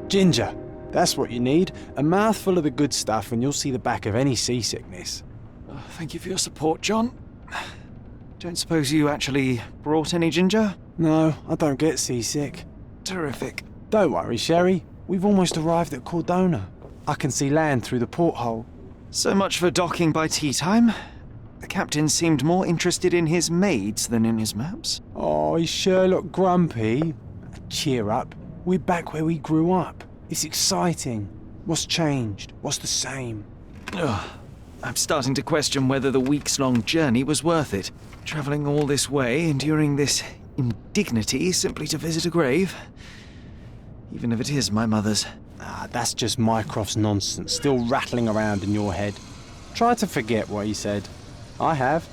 Ginger. That's what you need. A mouthful of the good stuff and you'll see the back of any seasickness. Oh, thank you for your support, John. Don't suppose you actually brought any ginger? No, I don't get seasick. Terrific. Don't worry, Sherry. We've almost arrived at Cordona. I can see land through the porthole. So much for docking by tea time. The captain seemed more interested in his maids than in his maps. Oh, is Sherlock grumpy? Cheer up. We're back where we grew up. It's exciting. What's changed? What's the same? Ugh. I'm starting to question whether the weeks-long journey was worth it. Travelling all this way, enduring this indignity simply to visit a grave. Even if it is my mother's. Ah, that's just Mycroft's nonsense, still rattling around in your head. Try to forget what he said. I have.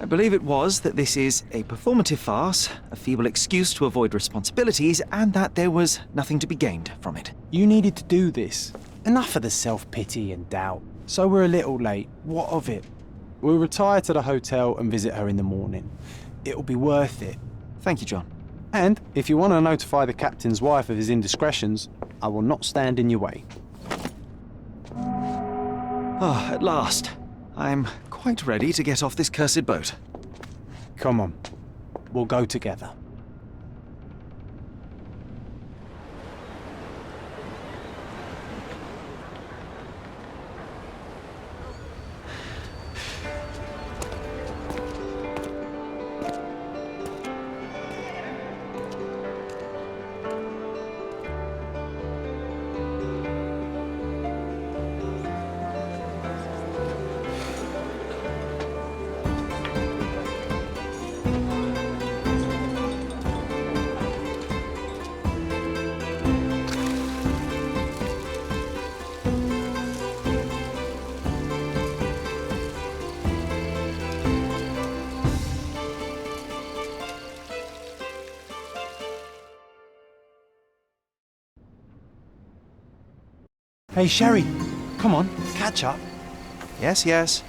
I believe it was that this is a performative farce, a feeble excuse to avoid responsibilities, and that there was nothing to be gained from it. You needed to do this. Enough of the self-pity and doubt. So we're a little late. What of it? We'll retire to the hotel and visit her in the morning. It'll be worth it. Thank you, John. And if you want to notify the captain's wife of his indiscretions, I will not stand in your way. Ah, at last. I'm quite ready to get off this cursed boat. Come on. We'll go together. Hey, Sherry, come on, catch up. Yes, yes.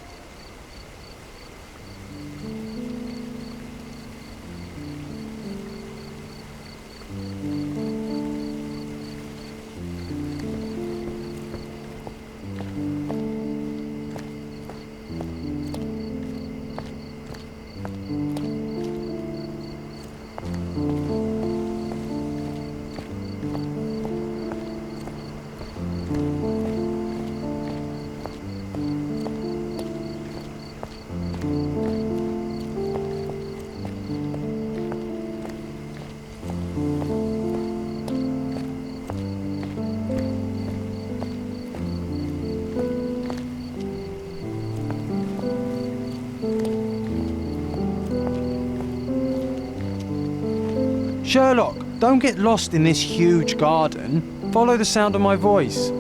Sherlock, don't get lost in this huge garden. Follow the sound of my voice.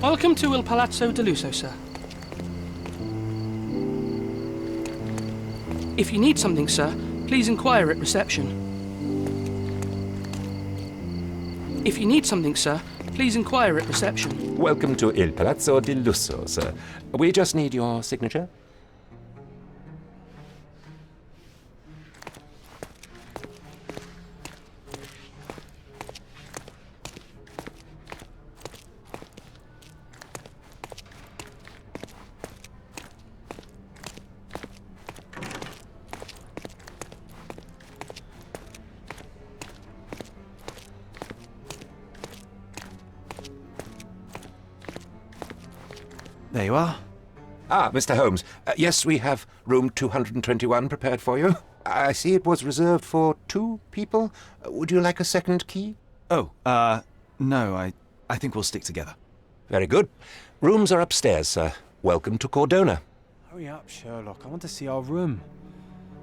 Welcome to Il Palazzo de Lusso, sir. If you need something, sir, please inquire at reception. If you need something, sir, please inquire at reception. Welcome to Il Palazzo di Lusso, sir. We just need your signature. There you are. Ah, Mr. Holmes. Yes, we have room 221 prepared for you. I see it was reserved for 2 people. Would you like a second key? Oh, no, I think we'll stick together. Very good. Rooms are upstairs, sir. Welcome to Cordona. Hurry up, Sherlock. I want to see our room.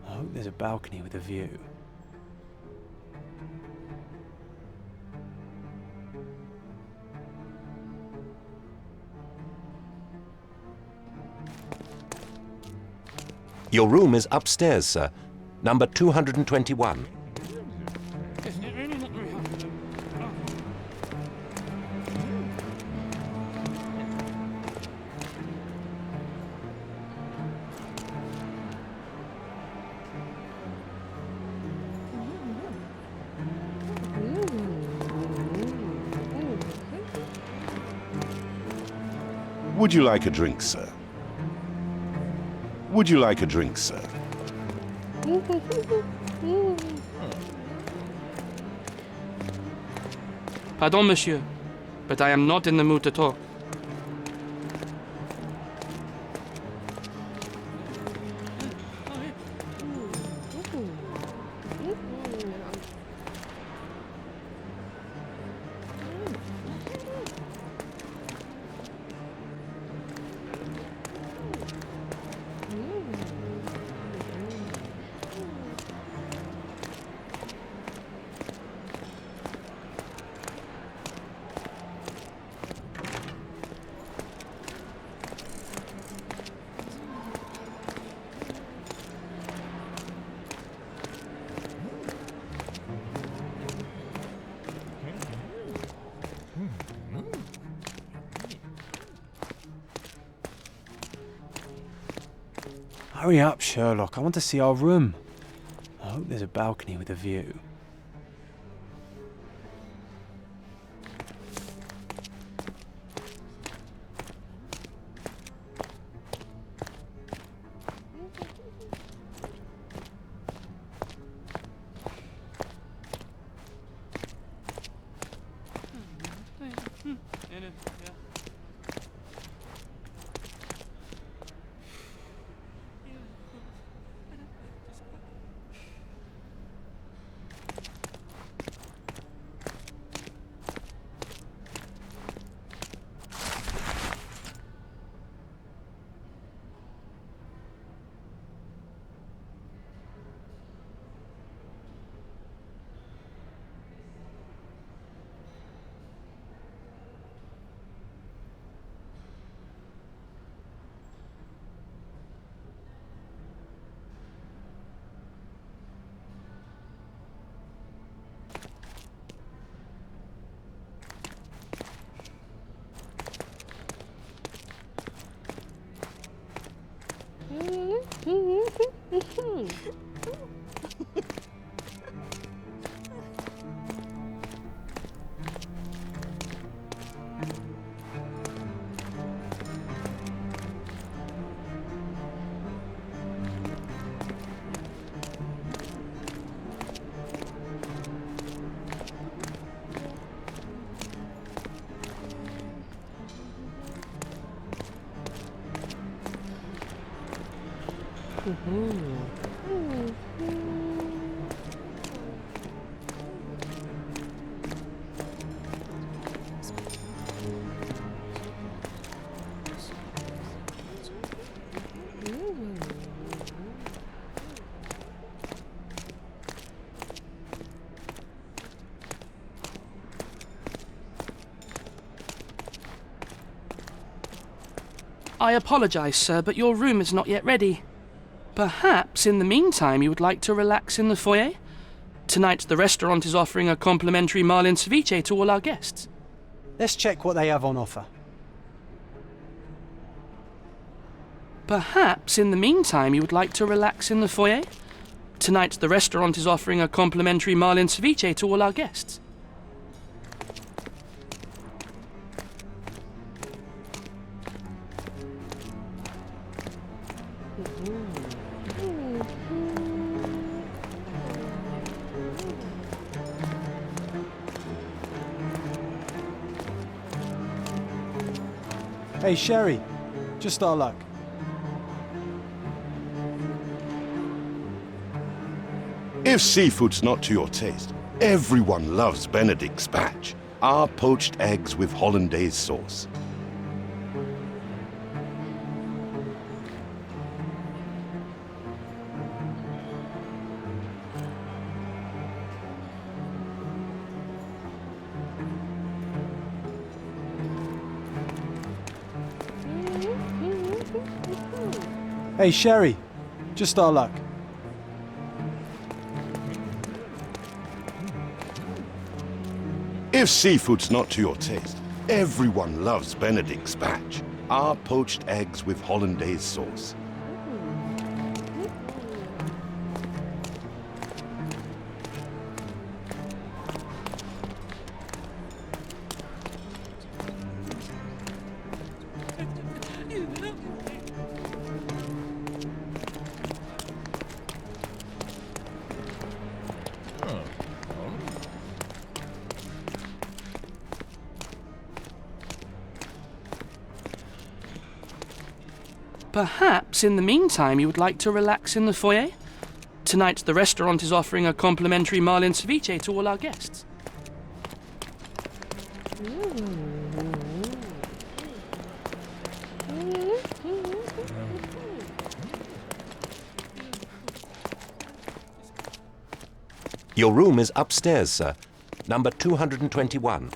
I hope there's a balcony with a view. Your room is upstairs, sir. Number 221. Would you like a drink, sir? Would you like a drink, sir? Pardon, monsieur, but I am not in the mood to talk. Hurry up, Sherlock. I want to see our room. I hope there's a balcony with a view. I apologize, sir, but your room is not yet ready. Perhaps, in the meantime, you would like to relax in the foyer? Tonight, the restaurant is offering a complimentary marlin ceviche to all our guests. Let's check what they have on offer. Perhaps, in the meantime, you would like to relax in the foyer? Tonight, the restaurant is offering a complimentary marlin ceviche to all our guests. Hey, Sherry, just our luck. If seafood's not to your taste, everyone loves Benedict's batch, our poached eggs with hollandaise sauce. Hey, Sherry, just our luck. If seafood's not to your taste, everyone loves Benedict's batch, our poached eggs with hollandaise sauce. Perhaps in the meantime you would like to relax in the foyer? Tonight the restaurant is offering a complimentary marlin ceviche to all our guests. Your room is upstairs, sir. Number 221.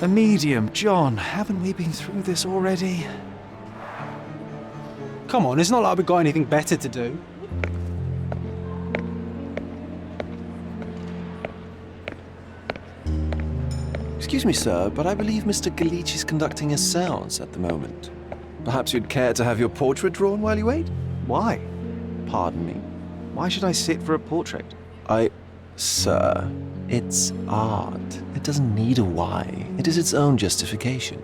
A medium, John. Haven't we been through this already? Come on, it's not like we've got anything better to do. Excuse me, sir, but I believe Mr. Galich is conducting a séance at the moment. Perhaps you'd care to have your portrait drawn while you wait? Why? Pardon me. Why should I sit for a portrait? Sir, it's art. It doesn't need a why. It is its own justification.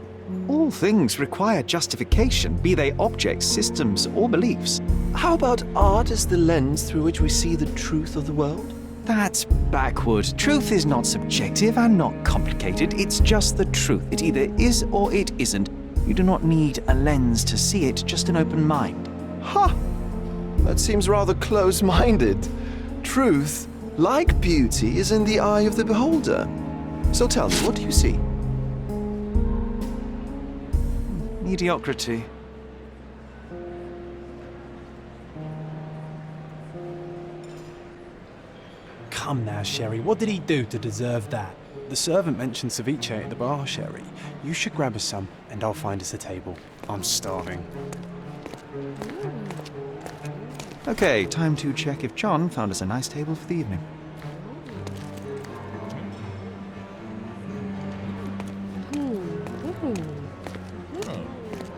All things require justification, be they objects, systems, or beliefs. How about art as the lens through which we see the truth of the world? That's backward. Truth is not subjective and not complicated. It's just the truth. It either is or it isn't. You do not need a lens to see it, just an open mind. Ha! That seems rather close-minded. Truth, like beauty, is in the eye of the beholder. So tell me, what do you see? Mediocrity. Come now, Sherry, what did he do to deserve that? The servant mentioned ceviche at the bar, Sherry. You should grab us some, and I'll find us a table. I'm starving. Okay, time to check if John found us a nice table for the evening.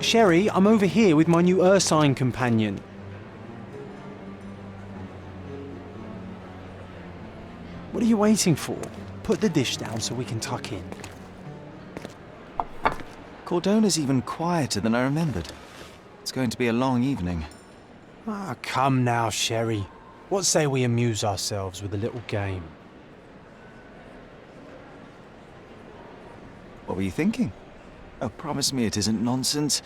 Sherry, I'm over here with my new Ursine companion. What are you waiting for? Put the dish down so we can tuck in. Cordona's even quieter than I remembered. It's going to be a long evening. Ah, come now, Sherry. What say we amuse ourselves with a little game? What were you thinking? Oh, promise me it isn't nonsense.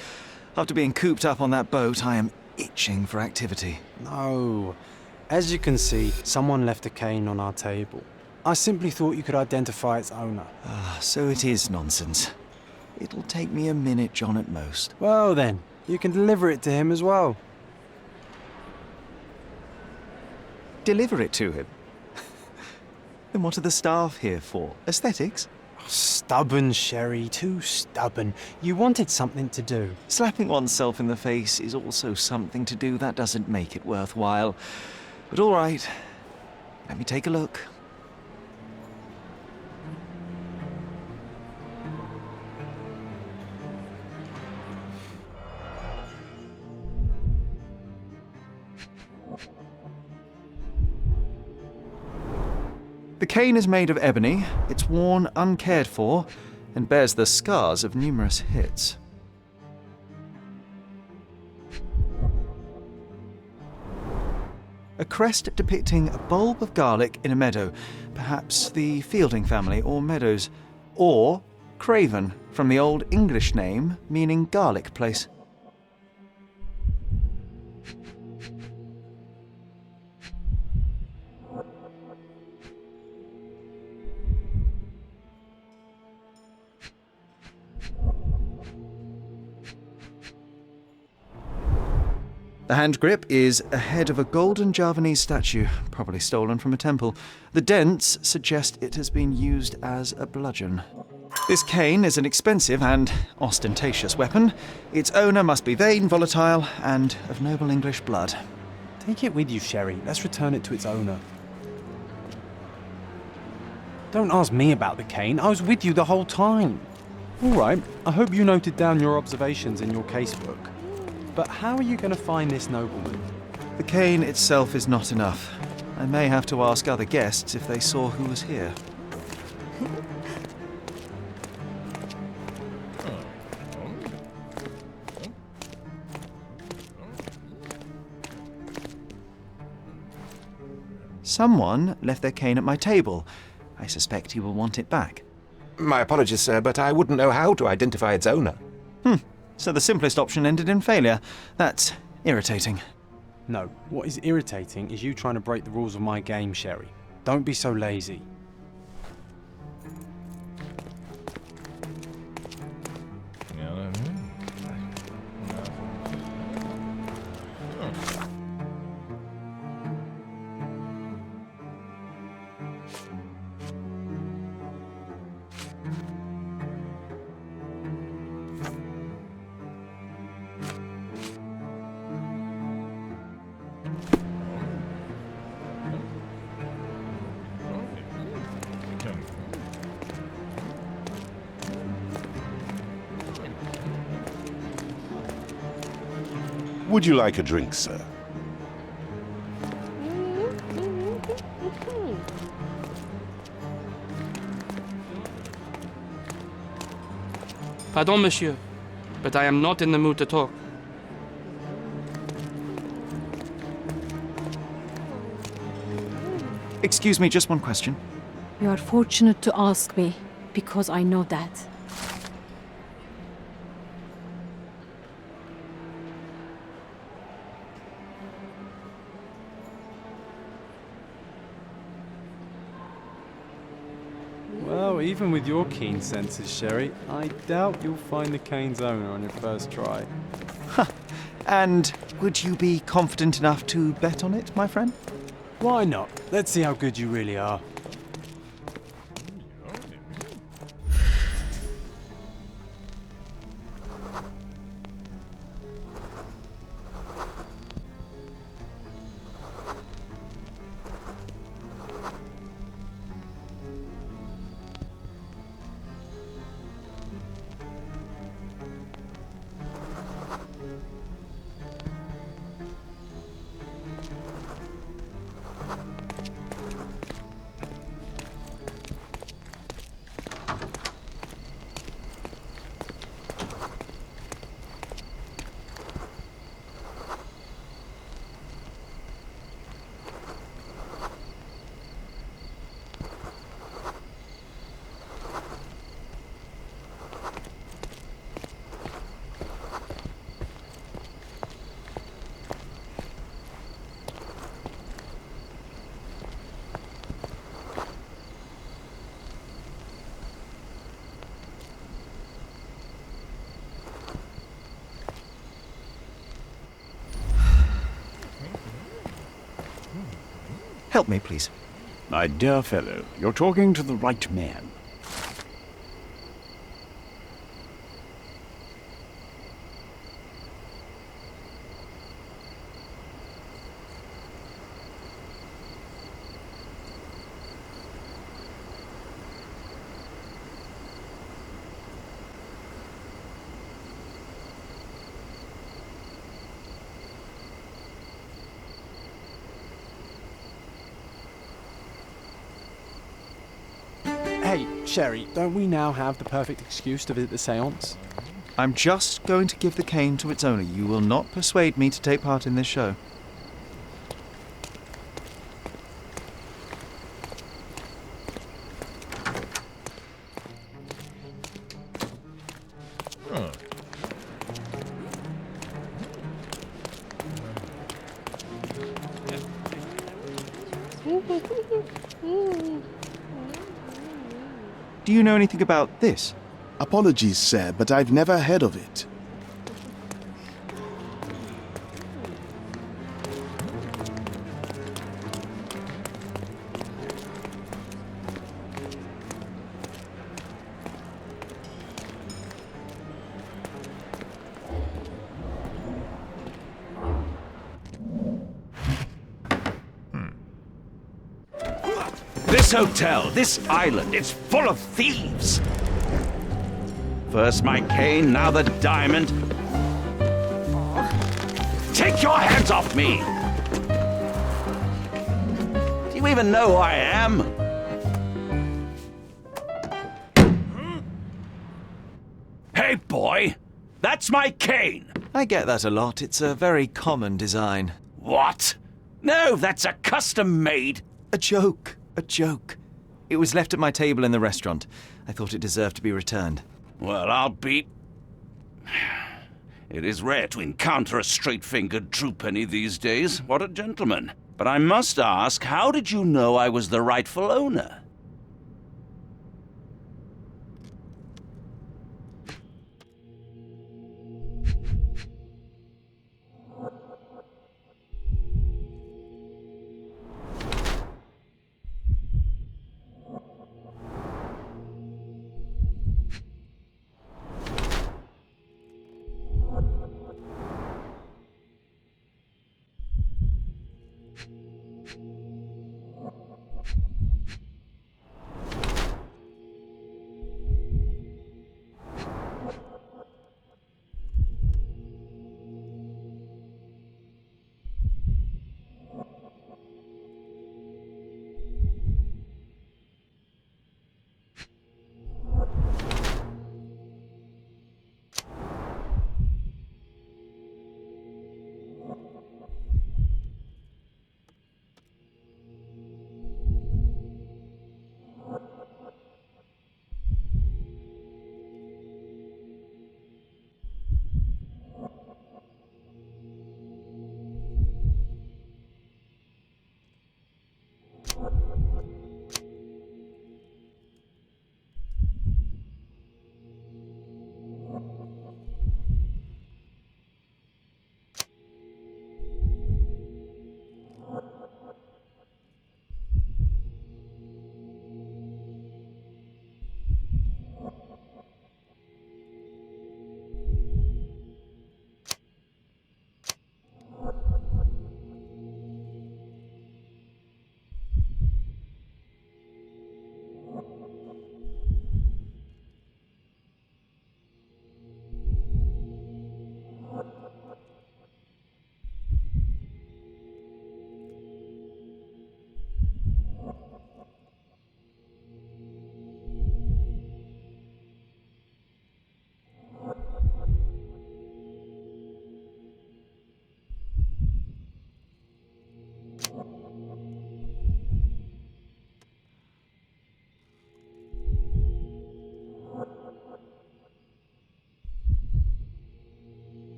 After being cooped up on that boat, I am itching for activity. No. As you can see, someone left a cane on our table. I simply thought you could identify its owner. Ah, so it is nonsense. It'll take me a minute, John, at most. Well then, you can deliver it to him as well. Deliver it to him? Then what are the staff here for? Aesthetics? Stubborn, Sherry, too stubborn. You wanted something to do. Slapping oneself in the face is also something to do. That doesn't make it worthwhile. But all right, let me take a look. The cane is made of ebony, it's worn uncared for, and bears the scars of numerous hits. A crest depicting a bulb of garlic in a meadow, perhaps the Fielding family or Meadows, or Craven, from the Old English name meaning garlic place. The hand grip is a head of a golden Javanese statue, probably stolen from a temple. The dents suggest it has been used as a bludgeon. This cane is an expensive and ostentatious weapon. Its owner must be vain, volatile, and of noble English blood. Take it with you, Sherry. Let's return it to its owner. Don't ask me about the cane. I was with you the whole time. All right, I hope you noted down your observations in your casebook. But how are you going to find this nobleman? The cane itself is not enough. I may have to ask other guests if they saw who was here. Someone left their cane at my table. I suspect he will want it back. My apologies, sir, but I wouldn't know how to identify its owner. So the simplest option ended in failure. That's irritating. No, what is irritating is you trying to break the rules of my game, Sherry. Don't be so lazy. Would you like a drink, sir? Pardon, monsieur, but I am not in the mood to talk. Excuse me, just one question. You are fortunate to ask me, because I know that. Well, even with your keen senses, Sherry, I doubt you'll find the cane's owner on your first try. And would you be confident enough to bet on it, my friend? Why not? Let's see how good you really are. Help me, please. My dear fellow, you're talking to the right man. Hey, Sherry, don't we now have the perfect excuse to visit the seance? I'm just going to give the cane to its owner. You will not persuade me to take part in this show. Do you know anything about this? Apologies, sir, but I've never heard of it. This hotel, this island, it's full of thieves. First my cane, now the diamond. Take your hands off me! Do you even know who I am? Hey, boy! That's my cane! I get that a lot. It's a very common design. What? No, that's a custom-made... A joke. A joke. It was left at my table in the restaurant. I thought it deserved to be returned. Well, I'll be... It is rare to encounter a straight-fingered true penny these days. What a gentleman. But I must ask, how did you know I was the rightful owner?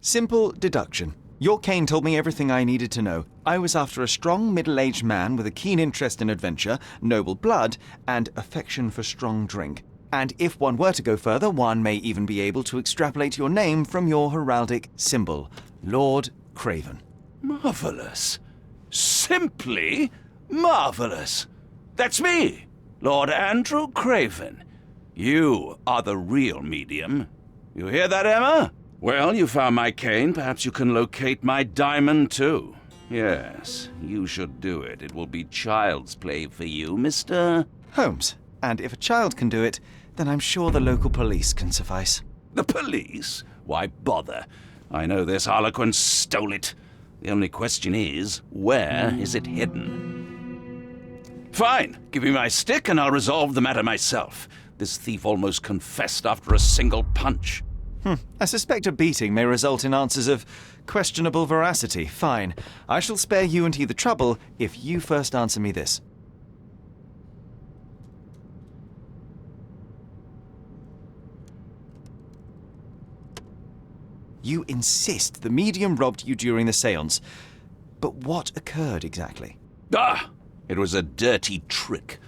Simple deduction. Your cane told me everything I needed to know. I was after a strong, middle-aged man with a keen interest in adventure, noble blood, and affection for strong drink. And if one were to go further, one may even be able to extrapolate your name from your heraldic symbol, Lord Craven. Marvelous. Simply marvelous. That's me, Lord Andrew Craven. You are the real medium. You hear that, Emma? Well, you found my cane. Perhaps you can locate my diamond, too. Yes, you should do it. It will be child's play for you, Mr. Holmes. And if a child can do it, then I'm sure the local police can suffice. The police? Why bother? I know this harlequin stole it. The only question is, where is it hidden? Fine. Give me my stick and I'll resolve the matter myself. This thief almost confessed after a single punch. I suspect a beating may result in answers of questionable veracity. Fine. I shall spare you and he the trouble if you first answer me this. You insist the medium robbed you during the séance. But what occurred exactly? It was a dirty trick.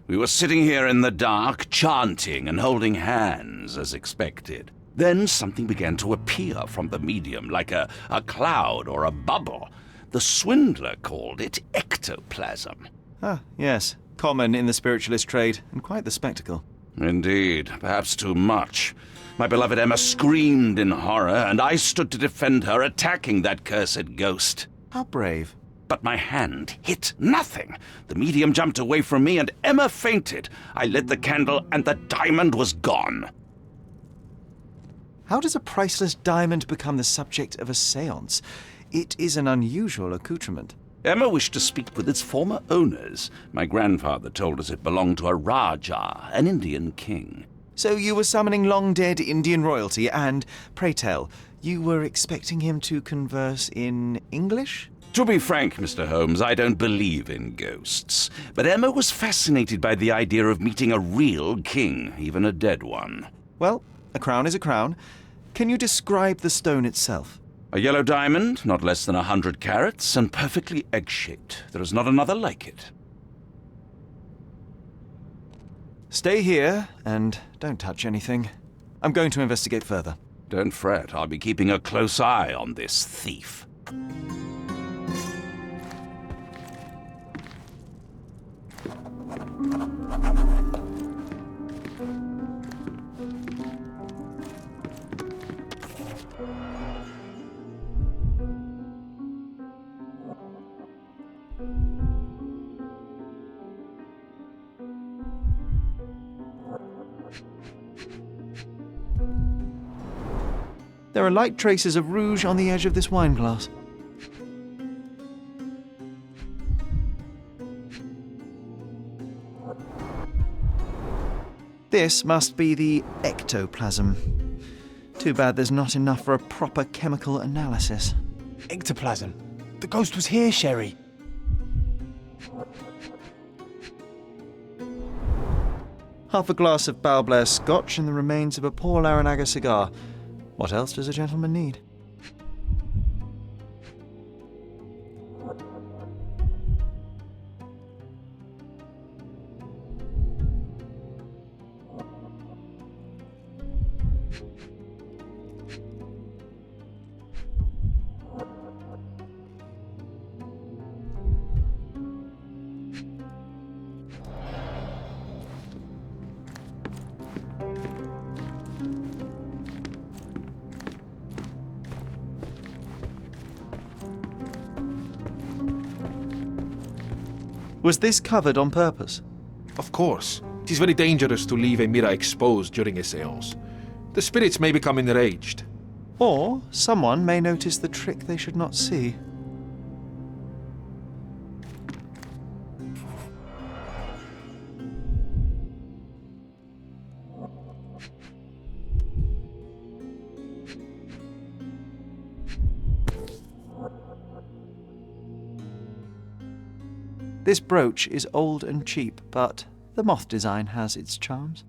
We were sitting here in the dark, chanting and holding hands as expected. Then something began to appear from the medium, like a cloud or a bubble. The swindler called it ectoplasm. Ah, yes. Common in the spiritualist trade, and quite the spectacle. Indeed, perhaps too much. My beloved Emma screamed in horror, and I stood to defend her, attacking that cursed ghost. How brave. But my hand hit nothing. The medium jumped away from me, and Emma fainted. I lit the candle, and the diamond was gone. How does a priceless diamond become the subject of a séance? It is an unusual accoutrement. Emma wished to speak with its former owners. My grandfather told us it belonged to a Rajah, an Indian king. So you were summoning long-dead Indian royalty, and, pray tell, you were expecting him to converse in English? To be frank, Mr. Holmes, I don't believe in ghosts. But Emma was fascinated by the idea of meeting a real king, even a dead one. Well, a crown is a crown. Can you describe the stone itself? A yellow diamond, not less than 100 carats, and perfectly egg-shaped. There is not another like it. Stay here, and don't touch anything. I'm going to investigate further. Don't fret, I'll be keeping a close eye on this thief. There are light traces of rouge on the edge of this wine glass. This must be the ectoplasm. Too bad there's not enough for a proper chemical analysis. Ectoplasm. The ghost was here, Sherry. Half a glass of Balblair scotch and the remains of a Paul Larranaga cigar. What else does a gentleman need? Was this covered on purpose? Of course. It is very dangerous to leave a mirror exposed during a séance. The spirits may become enraged. Or someone may notice the trick they should not see. This brooch is old and cheap, but the moth design has its charms.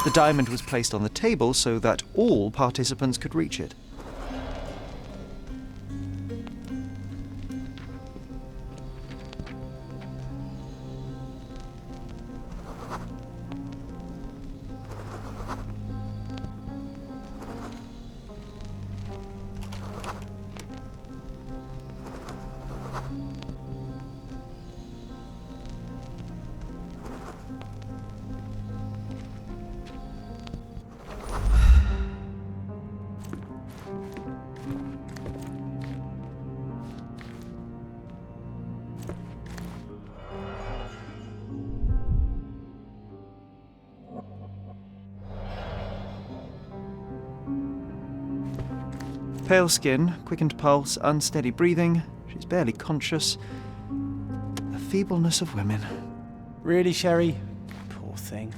The diamond was placed on the table so that all participants could reach it. Pale skin, quickened pulse, unsteady breathing. She's barely conscious. The feebleness of women. Really, Sherry? Poor thing.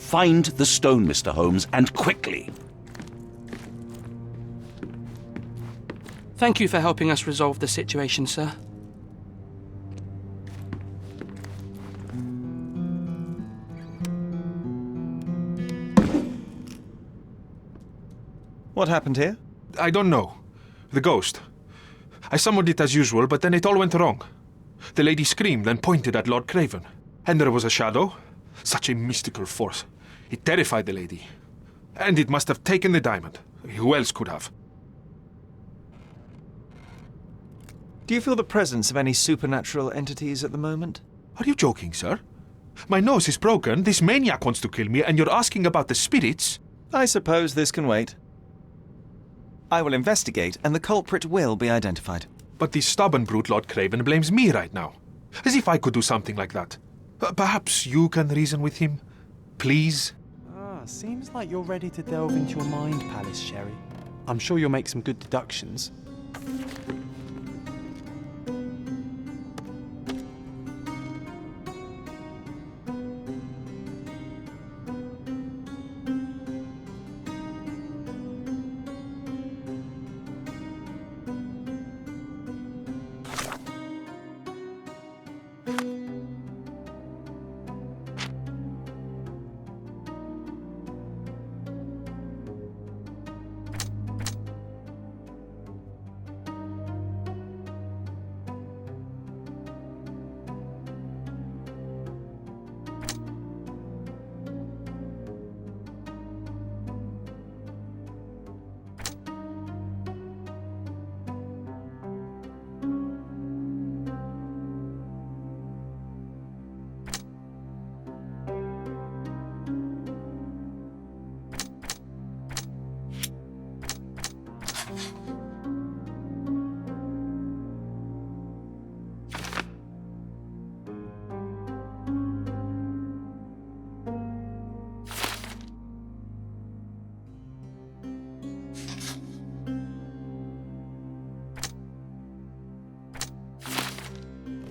Find the stone, Mr. Holmes, and quickly. Thank you for helping us resolve the situation, sir. What happened here? I don't know. The ghost. I summoned it as usual, but then it all went wrong. The lady screamed and pointed at Lord Craven. And there was a shadow. Such a mystical force. It terrified the lady. And it must have taken the diamond. Who else could have? Do you feel the presence of any supernatural entities at the moment? Are you joking, sir? My nose is broken, this maniac wants to kill me, and you're asking about the spirits? I suppose this can wait. I will investigate, and the culprit will be identified. But the stubborn brute Lord Craven blames me right now. As if I could do something like that. Perhaps you can reason with him? Please? Seems like you're ready to delve into your mind palace, Sherry. I'm sure you'll make some good deductions.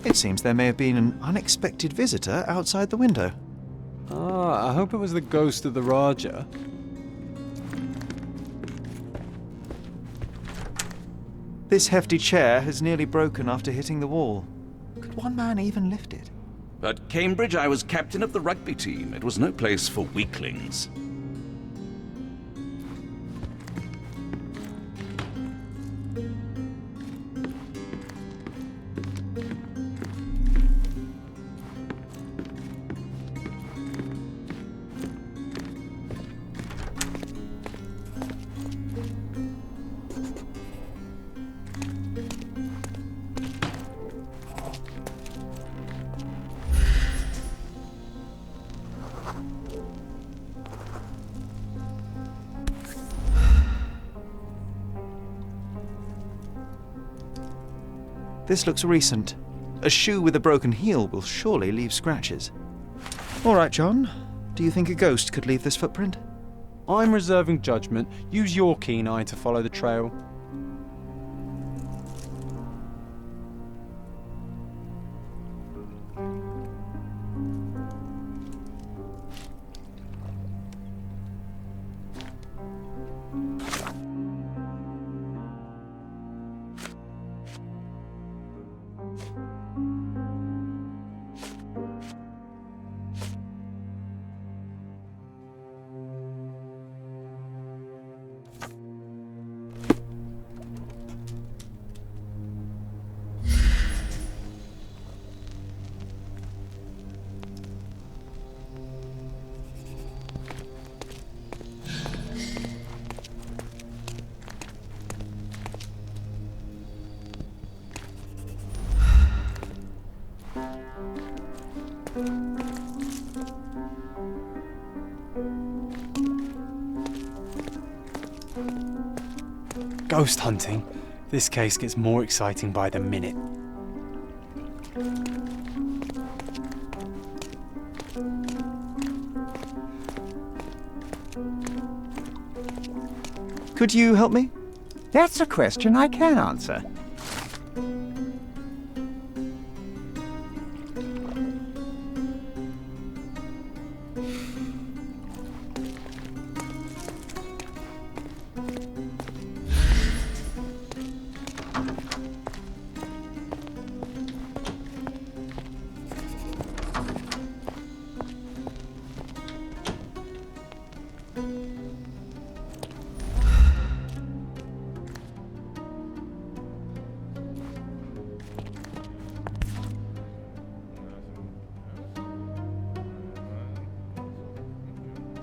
It seems there may have been an unexpected visitor outside the window. I hope it was the ghost of the Raja. This hefty chair has nearly broken after hitting the wall. Could one man even lift it? At Cambridge, I was captain of the rugby team. It was no place for weaklings. This looks recent. A shoe with a broken heel will surely leave scratches. All right, John. Do you think a ghost could leave this footprint? I'm reserving judgment. Use your keen eye to follow the trail. Ghost hunting. This case gets more exciting by the minute. Could you help me? That's a question I can answer.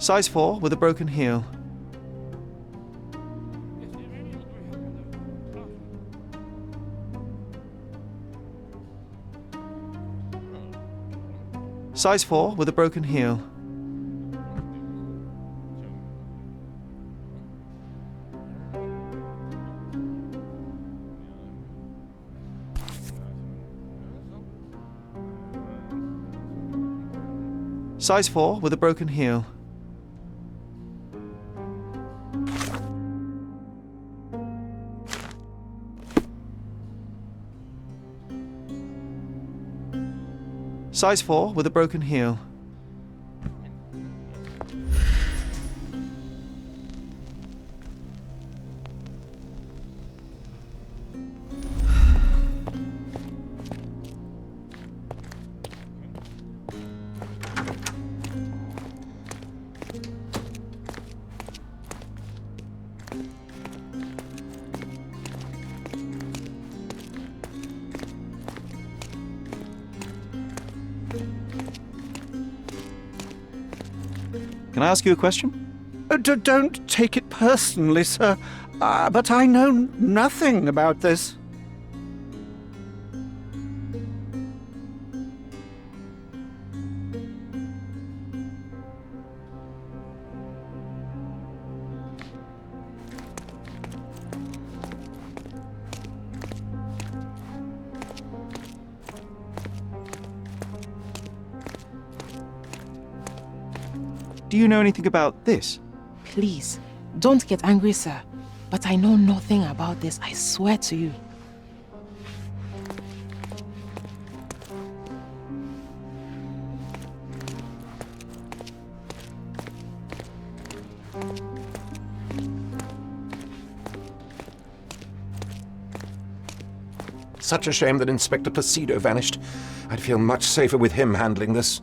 Size 4 with a broken heel. Size 4 with a broken heel. Size 4 with a broken heel. Size 4 with a broken heel. Can I ask you a question? Don't take it personally, sir. But I know nothing about this. Do you know anything about this? Please, don't get angry, sir. But I know nothing about this, I swear to you. Such a shame that Inspector Placido vanished. I'd feel much safer with him handling this.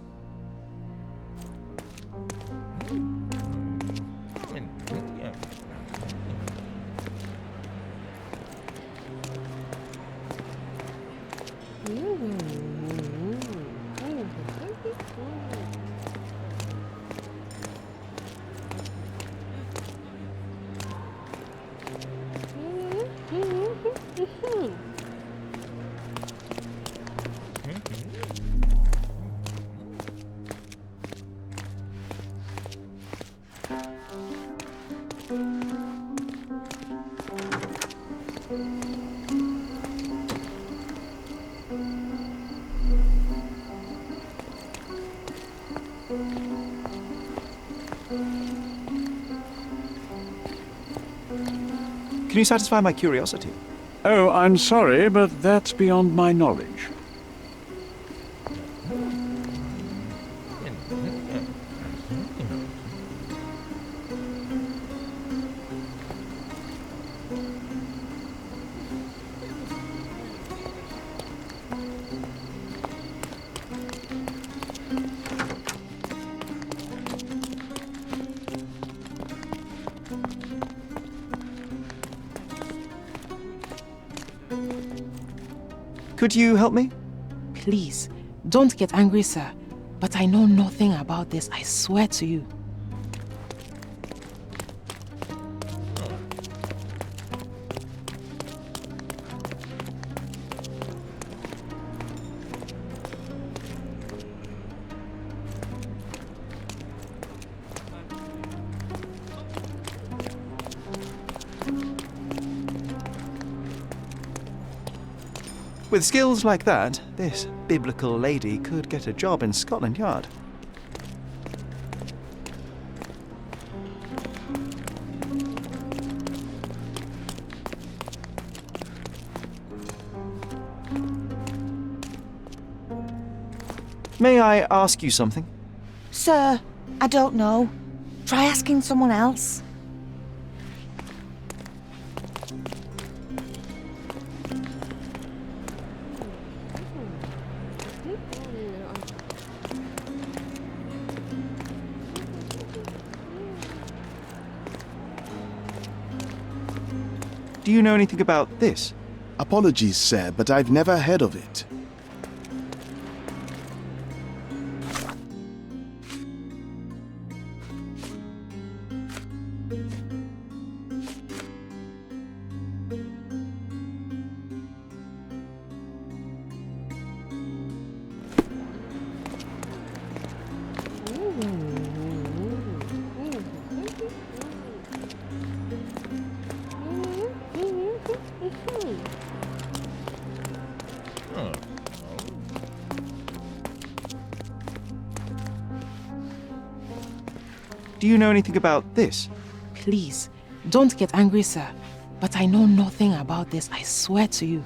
Can you satisfy my curiosity? Oh, I'm sorry, but that's beyond my knowledge. Could you help me? Please, don't get angry, sir. But I know nothing about this, I swear to you. With skills like that, this biblical lady could get a job in Scotland Yard. May I ask you something? Sir, I don't know. Try asking someone else. Do you know anything about this? Apologies, sir, but I've never heard of it. Do you know anything about this? Please, don't get angry, sir. But I know nothing about this, I swear to you.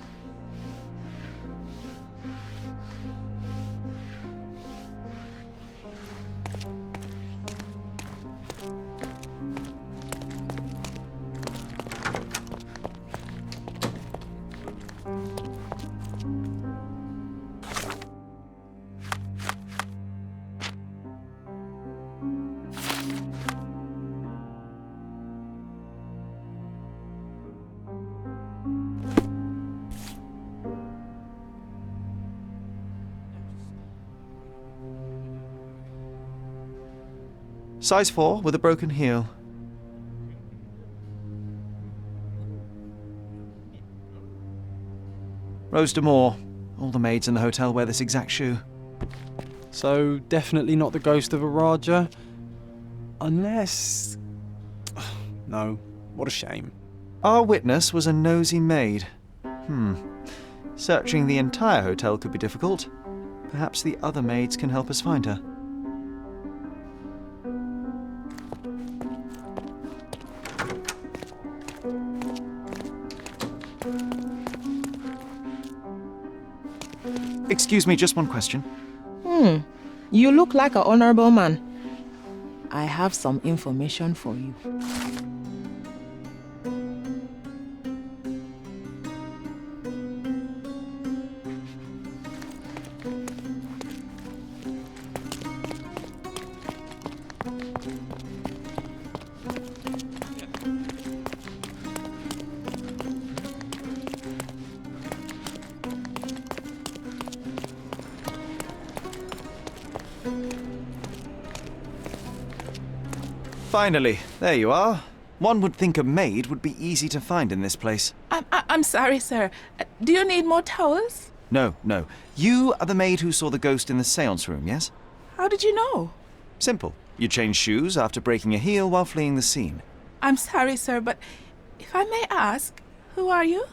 Size 4 with a broken heel. Rose D'Amour. All the maids in the hotel wear this exact shoe. So, definitely not the ghost of a Raja? Unless... No, what a shame. Our witness was a nosy maid. Searching the entire hotel could be difficult. Perhaps the other maids can help us find her. Excuse me, just one question. You look like an honorable man. I have some information for you. Finally, there you are. One would think a maid would be easy to find in this place. I'm sorry, sir. Do you need more towels? No. You are the maid who saw the ghost in the seance room, yes? How did you know? Simple. You changed shoes after breaking a heel while fleeing the scene. I'm sorry, sir, but if I may ask, who are you?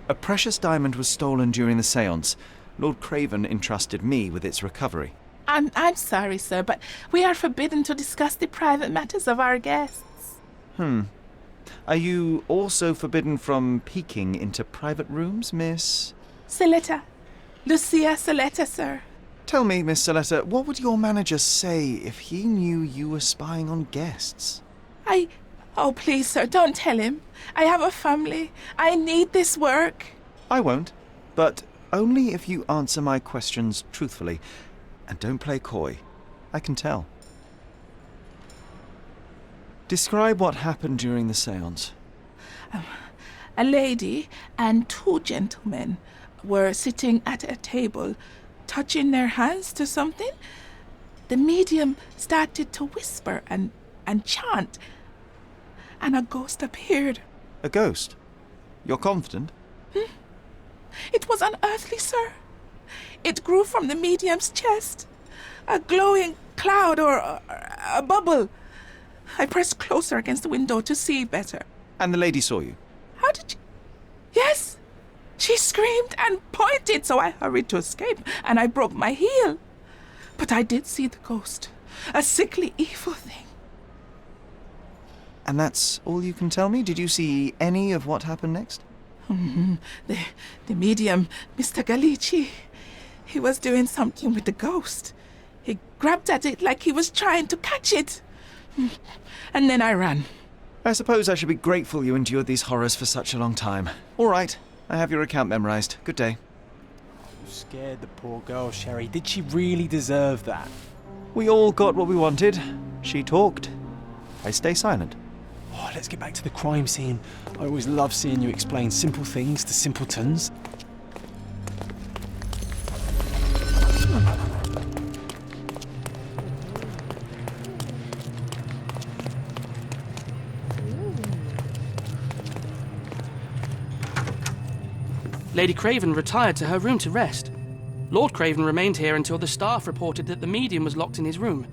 A precious diamond was stolen during the seance. Lord Craven entrusted me with its recovery. I'm sorry, sir, but we are forbidden to discuss the private matters of our guests. Are you also forbidden from peeking into private rooms, Miss? Saletta. Lucia Saletta, sir. Tell me, Miss Saletta, what would your manager say if he knew you were spying on guests? Oh, please, sir, don't tell him. I have a family. I need this work. I won't, but only if you answer my questions truthfully. And don't play coy. I can tell. Describe what happened during the seance. A lady and two gentlemen were sitting at a table, touching their hands to something. The medium started to whisper and chant, and a ghost appeared. A ghost? You're confident? It was unearthly, sir. It grew from the medium's chest. A glowing cloud or a bubble. I pressed closer against the window to see better. And the lady saw you? How did you... Yes! She screamed and pointed, so I hurried to escape, and I broke my heel. But I did see the ghost. A sickly, evil thing. And that's all you can tell me? Did you see any of what happened next? The medium, Mr. Galici, he was doing something with the ghost. He grabbed at it like he was trying to catch it. And then I ran. I suppose I should be grateful you endured these horrors for such a long time. All right, I have your account memorized. Good day. You scared the poor girl, Sherry. Did she really deserve that? We all got what we wanted. She talked. I stay silent. Oh, let's get back to the crime scene. I always love seeing you explain simple things to simpletons. Lady Craven retired to her room to rest. Lord Craven remained here until the staff reported that the medium was locked in his room.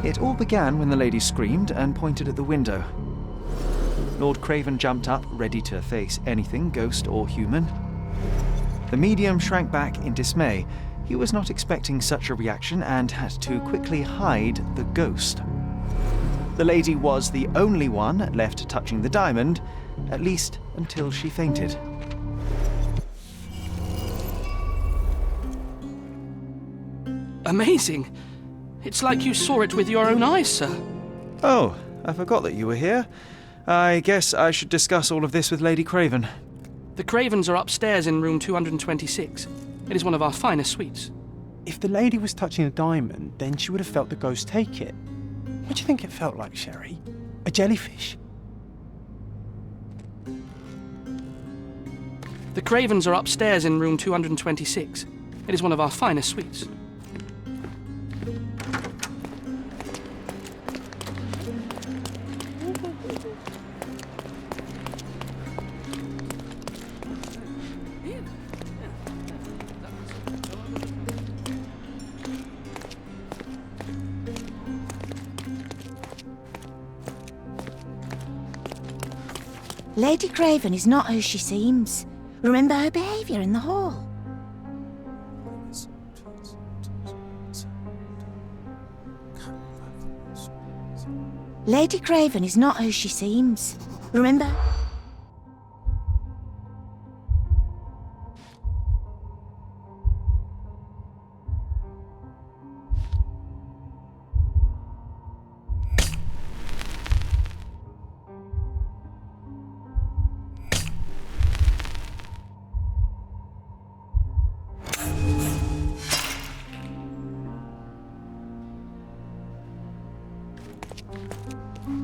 It all began when the lady screamed and pointed at the window. Lord Craven jumped up, ready to face anything, ghost or human. The medium shrank back in dismay. He was not expecting such a reaction and had to quickly hide the ghost. The lady was the only one left touching the diamond, at least until she fainted. Amazing! It's like you saw it with your own eyes, sir. Oh, I forgot that you were here. I guess I should discuss all of this with Lady Craven. The Cravens are upstairs in room 226. It is one of our finest suites. If the lady was touching a diamond, then she would have felt the ghost take it. What do you think it felt like, Sherry? A jellyfish? The Cravens are upstairs in room 226. It is one of our finest suites. Lady Craven is not who she seems. Remember her behaviour in the hall? Lady Craven is not who she seems. Remember?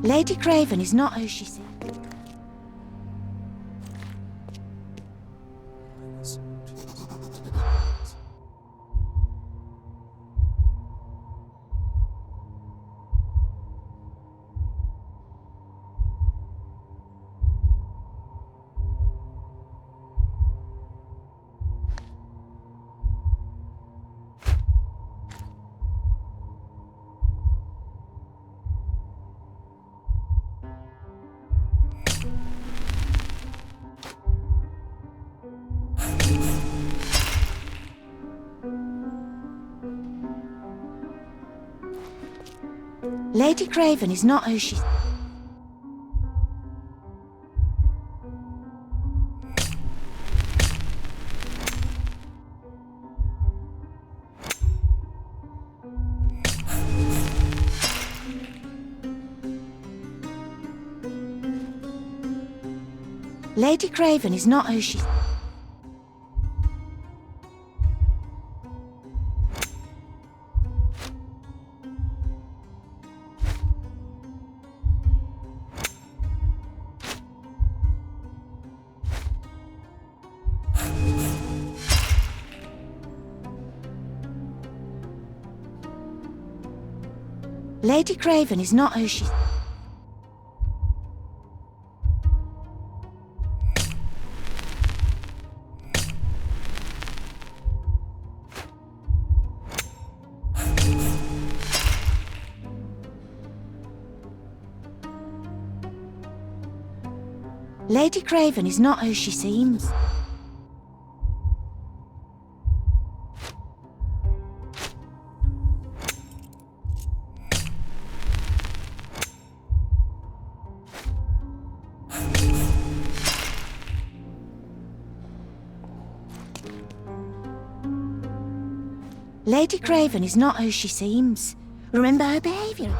Lady Craven is not who she seems. Lady Craven is not who she... Lady Craven is not who she... Lady Craven is not who she... Lady Craven is not who she seems. Lady Craven is not who she seems. Remember her behaviour.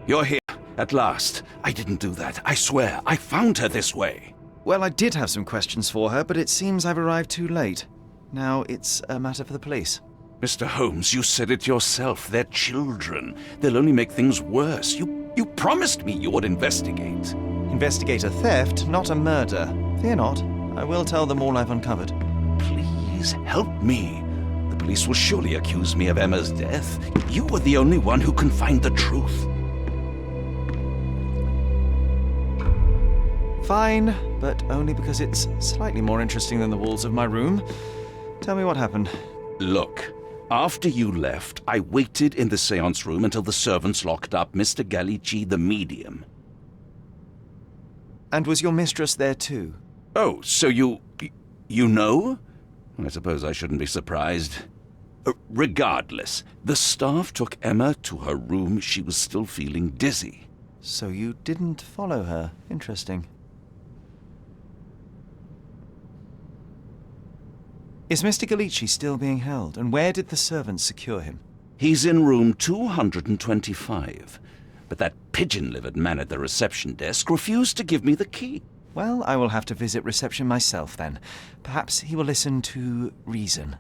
You're here, at last. I didn't do that. I swear, I found her this way. Well, I did have some questions for her, but it seems I've arrived too late. Now it's a matter for the police. Mr. Holmes, you said it yourself. They're children. They'll only make things worse. You promised me you would investigate. Investigate a theft, not a murder. Fear not. I will tell them all I've uncovered. Please, help me. The police will surely accuse me of Emma's death. You were the only one who can find the truth. Fine, but only because it's slightly more interesting than the walls of my room. Tell me what happened. Look, after you left, I waited in the seance room until the servants locked up Mr. Gallici, the medium. And was your mistress there too? Oh, so you know? I suppose I shouldn't be surprised. Regardless, the staff took Emma to her room. She was still feeling dizzy. So you didn't follow her. Interesting. Is Mr. Gallici still being held, and where did the servants secure him? He's in room 225, but that pigeon-livered man at the reception desk refused to give me the key. Well, I will have to visit reception myself then. Perhaps he will listen to reason.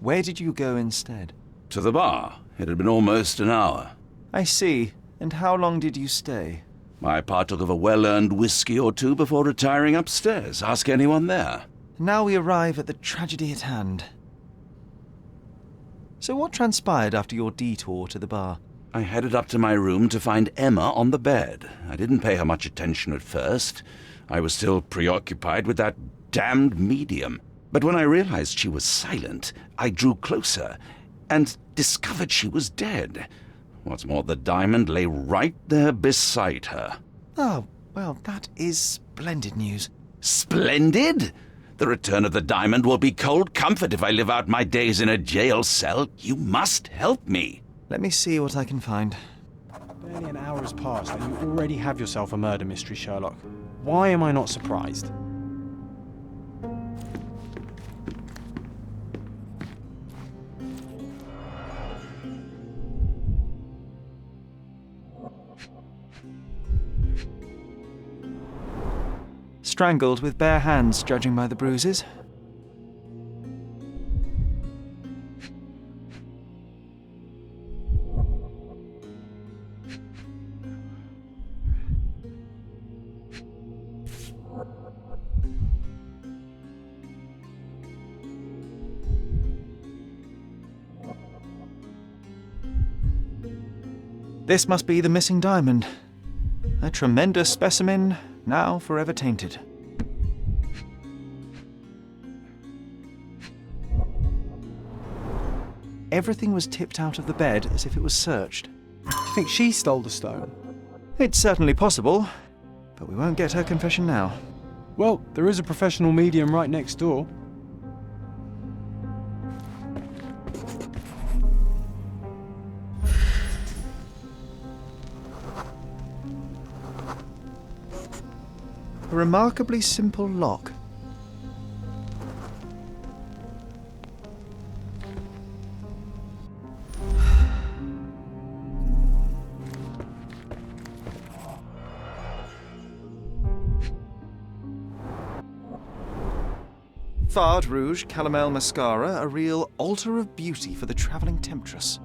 Where did you go instead? To the bar. It had been almost an hour. I see. And how long did you stay? I partook of a well-earned whiskey or two before retiring upstairs. Ask anyone there. Now we arrive at the tragedy at hand. So what transpired after your detour to the bar? I headed up to my room to find Emma on the bed. I didn't pay her much attention at first. I was still preoccupied with that damned medium. But when I realized she was silent, I drew closer and discovered she was dead. What's more, the diamond lay right there beside her. Oh, well, that is splendid news. Splendid? The return of the diamond will be cold comfort if I live out my days in a jail cell. You must help me. Let me see what I can find. Barely an hour has passed and you already have yourself a murder mystery, Sherlock. Why am I not surprised? Strangled with bare hands, judging by the bruises. This must be the missing diamond. A tremendous specimen, now forever tainted. Everything was tipped out of the bed as if it was searched. Do you think she stole the stone? It's certainly possible, but we won't get her confession now. Well, there is a professional medium right next door. A remarkably simple lock. Fard Rouge Calomel Mascara, a real altar of beauty for the travelling temptress.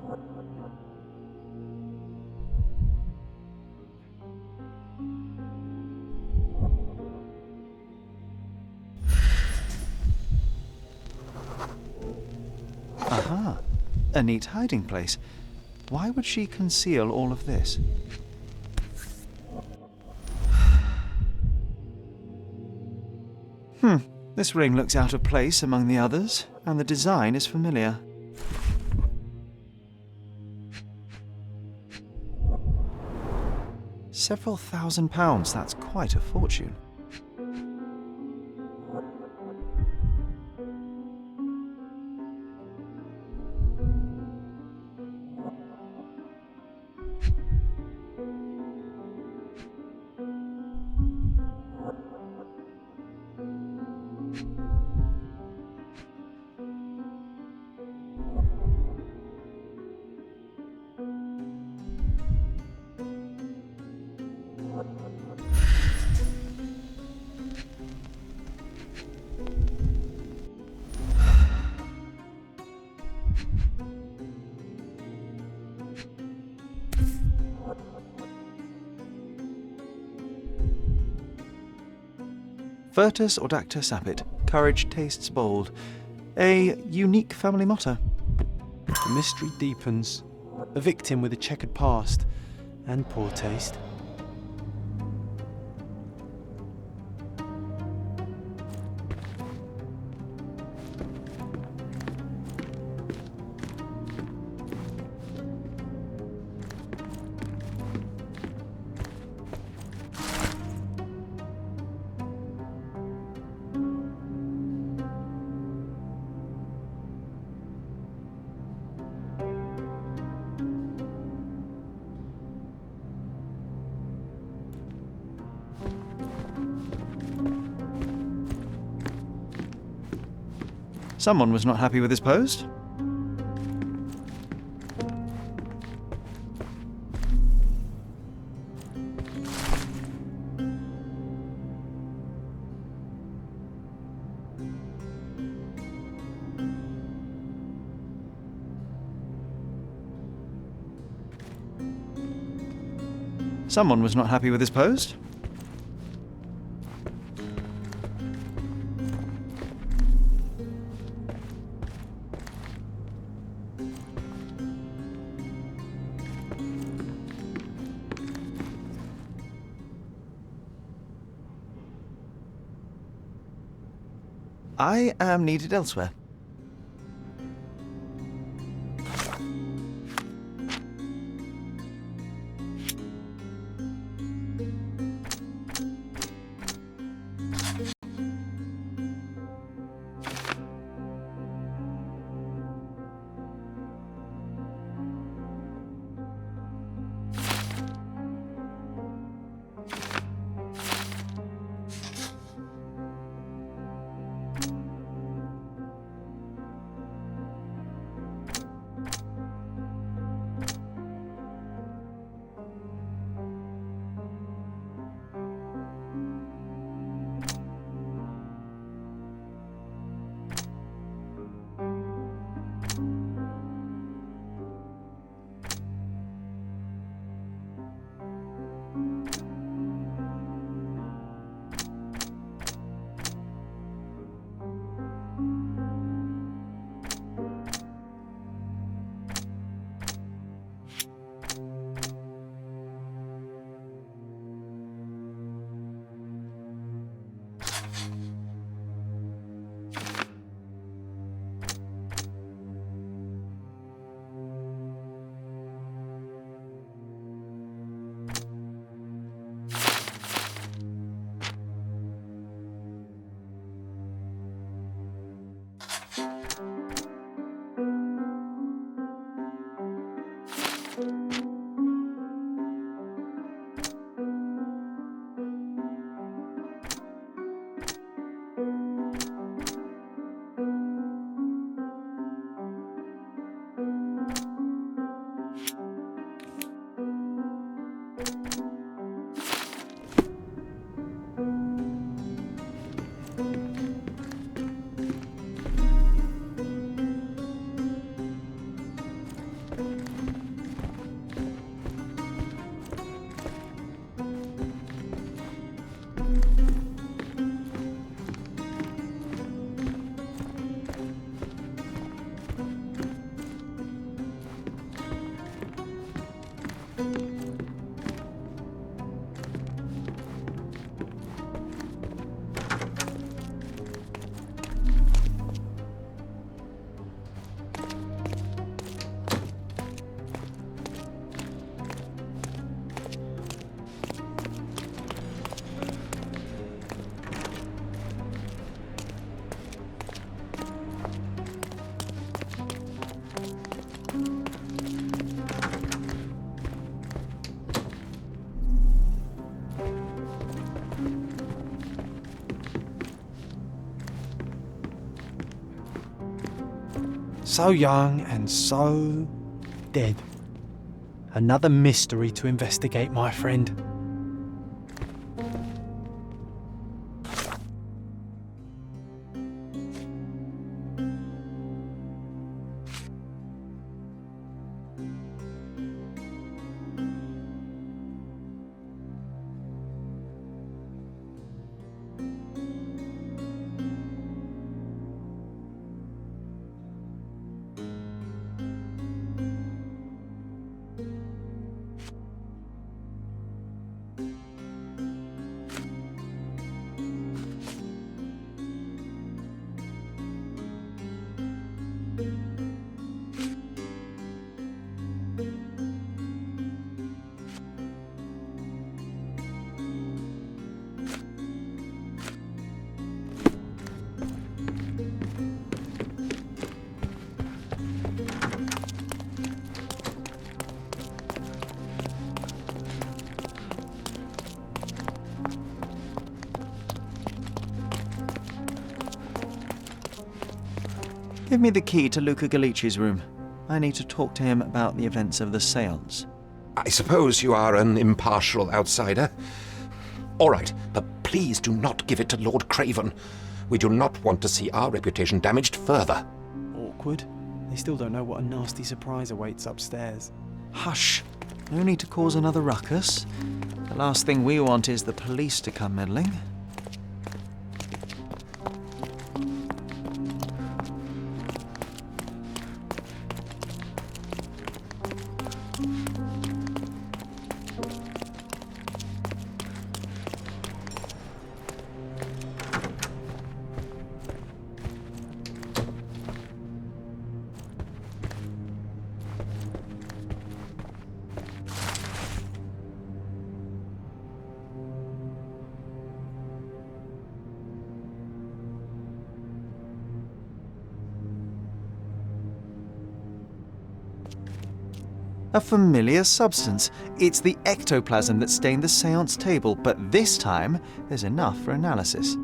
Aha, a neat hiding place. Why would she conceal all of this? This ring looks out of place among the others, and the design is familiar. Several £1,000s, that's quite a fortune. Virtus Audacta Sapit, courage tastes bold. A unique family motto. The mystery deepens. A victim with a checkered past and poor taste. Someone was not happy with his post. Someone was not happy with his post. I am needed elsewhere. So young and so dead. Another mystery to investigate, my friend. Give me the key to Luca Galici's room. I need to talk to him about the events of the séance. I suppose you are an impartial outsider. All right, but please do not give it to Lord Craven. We do not want to see our reputation damaged further. Awkward. They still don't know what a nasty surprise awaits upstairs. Hush. No need to cause another ruckus. The last thing we want is the police to come meddling. A familiar substance. It's the ectoplasm that stained the séance table, but this time there's enough for analysis.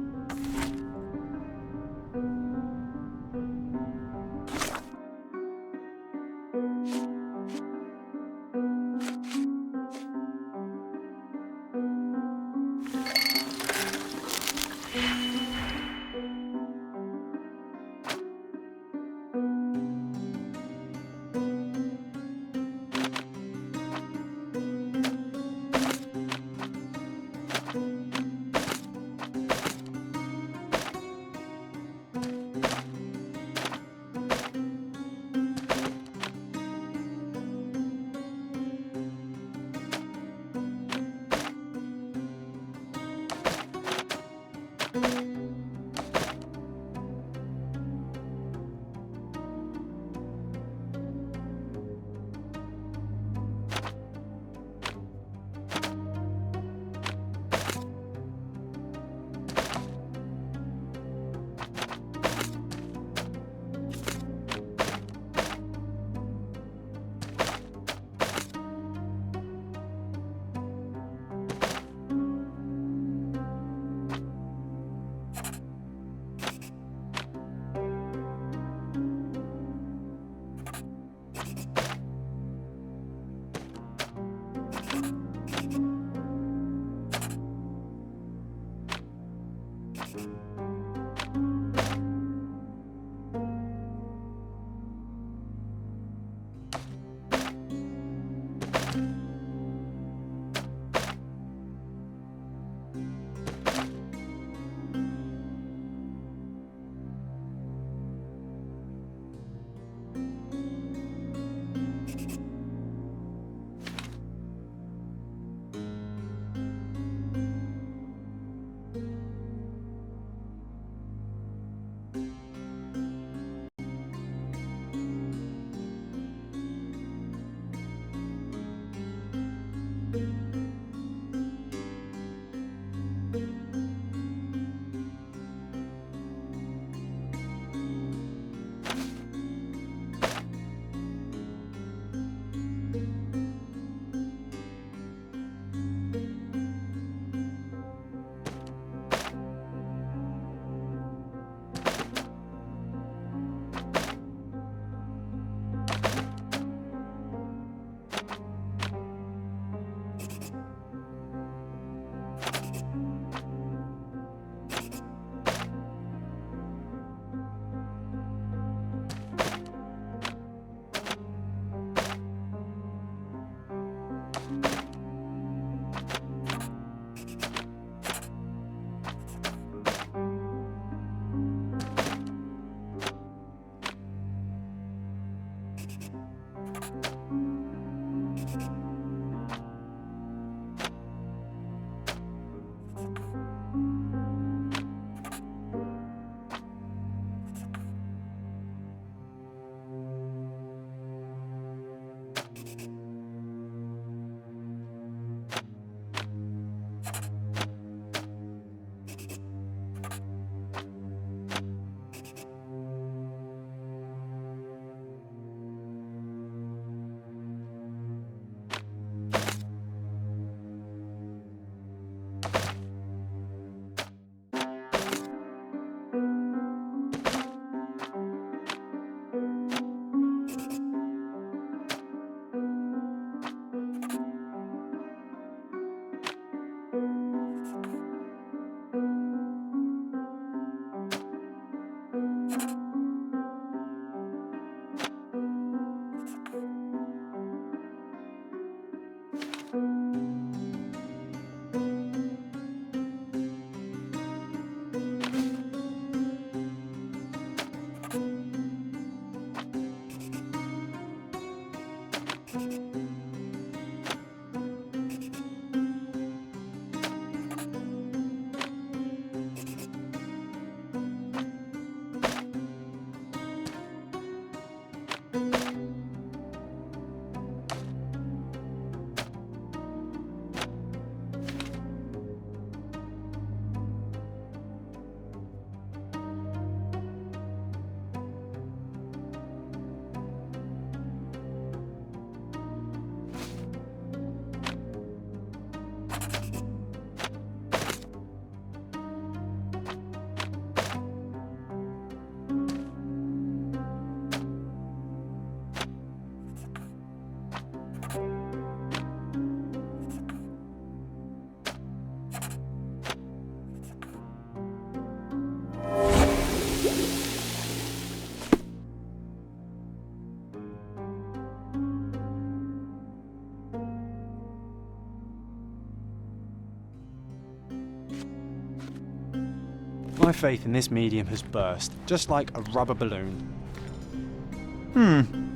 My faith in this medium has burst, just like a rubber balloon.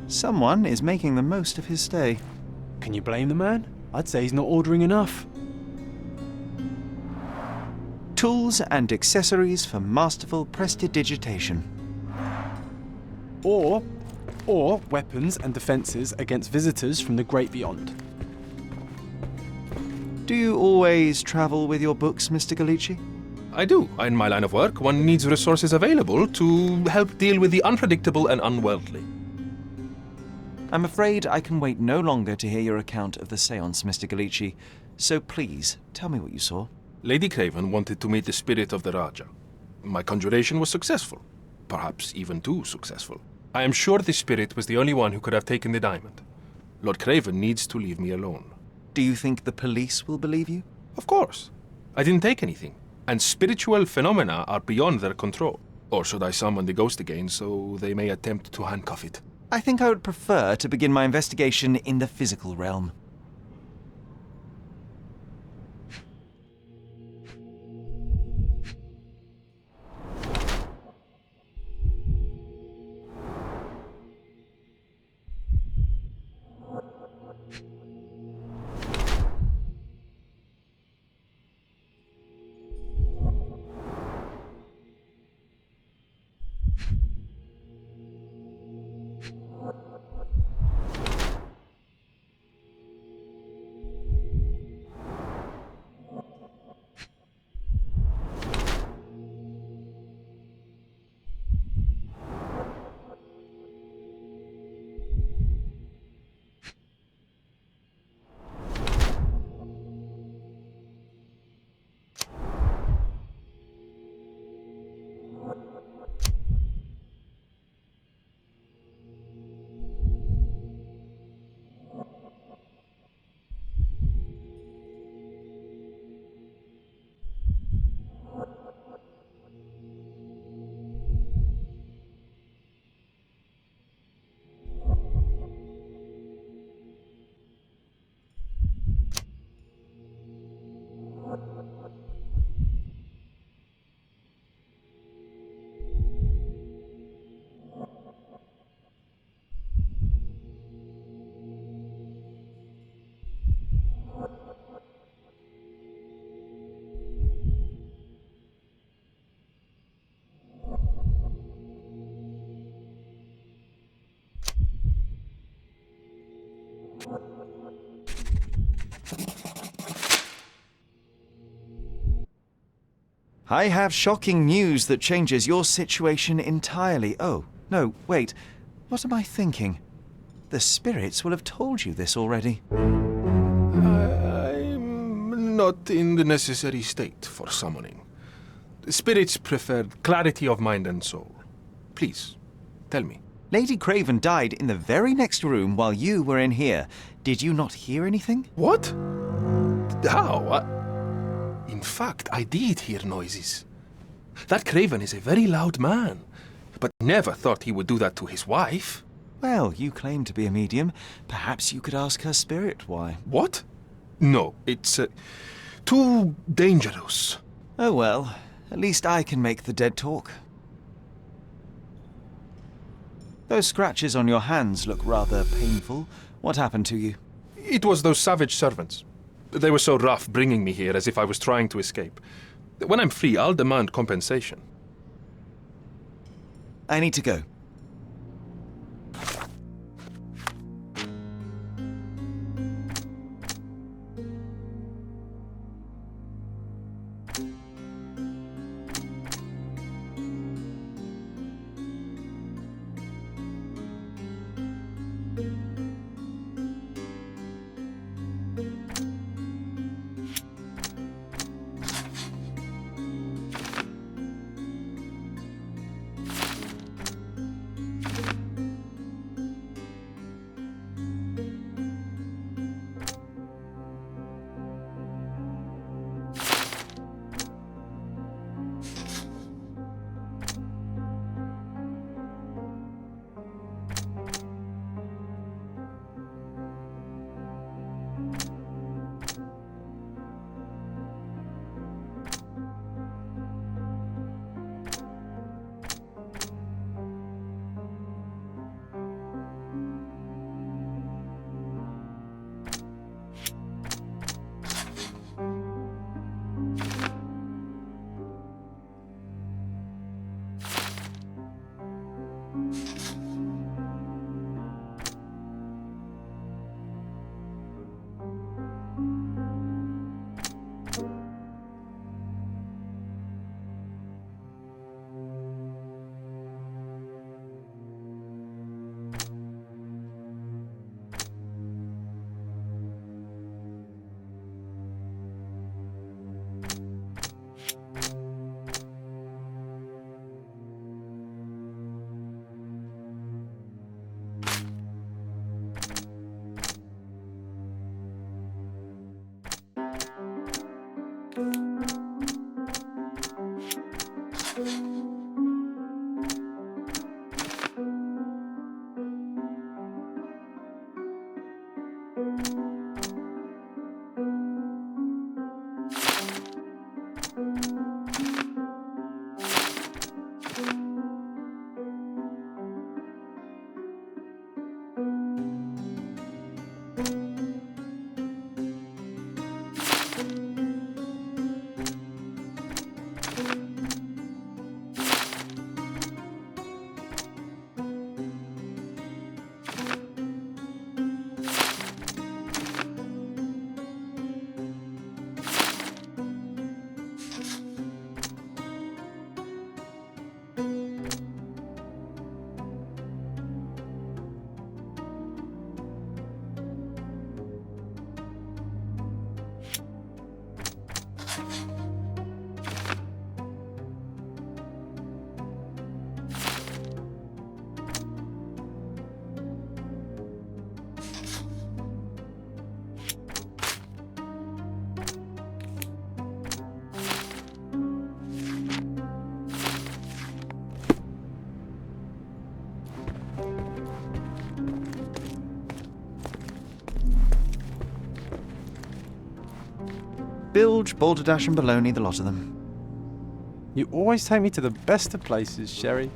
Someone is making the most of his stay. Can you blame the man? I'd say he's not ordering enough. Tools and accessories for masterful prestidigitation. Or weapons and defences against visitors from the great beyond. Do you always travel with your books, Mr. Galici? I do. In my line of work, one needs resources available to help deal with the unpredictable and unworldly. I'm afraid I can wait no longer to hear your account of the séance, Mr. Galici. So please, tell me what you saw. Lady Craven wanted to meet the spirit of the Raja. My conjuration was successful. Perhaps even too successful. I am sure the spirit was the only one who could have taken the diamond. Lord Craven needs to leave me alone. Do you think the police will believe you? Of course. I didn't take anything. And spiritual phenomena are beyond their control. Or should I summon the ghost again so they may attempt to handcuff it? I think I would prefer to begin my investigation in the physical realm. I have shocking news that changes your situation entirely. Oh, no, wait. What am I thinking? The spirits will have told you this already. I'm not in the necessary state for summoning. The spirits preferred clarity of mind and soul. Please, tell me. Lady Craven died in the very next room while you were in here. Did you not hear anything? What? How? In fact, I did hear noises. That Craven is a very loud man, but never thought he would do that to his wife. Well, you claim to be a medium. Perhaps you could ask her spirit why. What? No, it's too dangerous. Oh well, at least I can make the dead talk. Those scratches on your hands look rather painful. What happened to you? It was those savage servants. They were so rough bringing me here as if I was trying to escape. When I'm free, I'll demand compensation. I need to go. Bilge, balderdash and baloney, the lot of them. You always take me to the best of places, Sherry.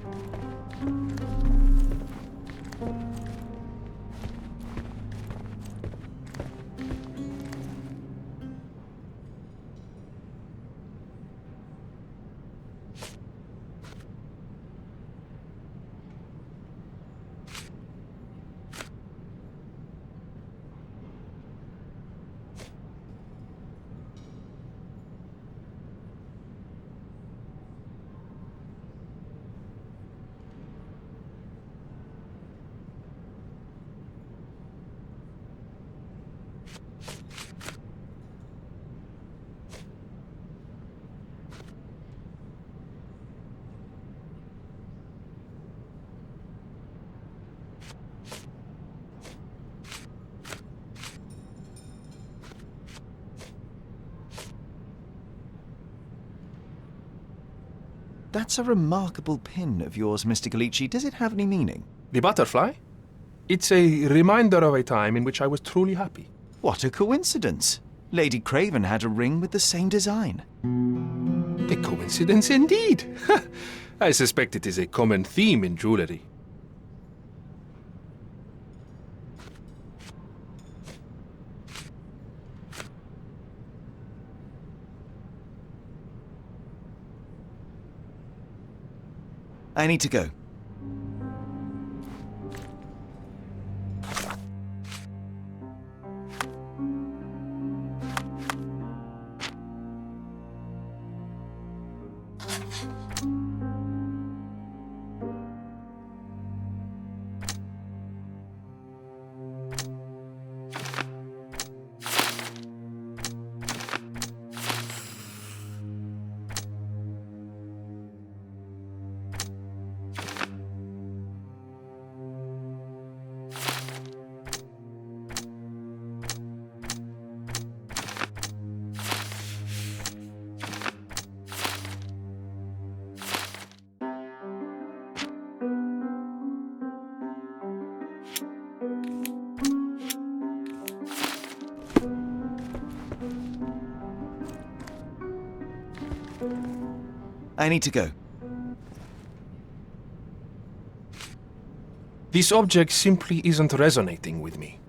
That's a remarkable pin of yours, Mr. Galici. Does it have any meaning? The butterfly? It's a reminder of a time in which I was truly happy. What a coincidence. Lady Craven had a ring with the same design. A coincidence indeed. I suspect it is a common theme in jewellery. I need to go. I need to go. This object simply isn't resonating with me.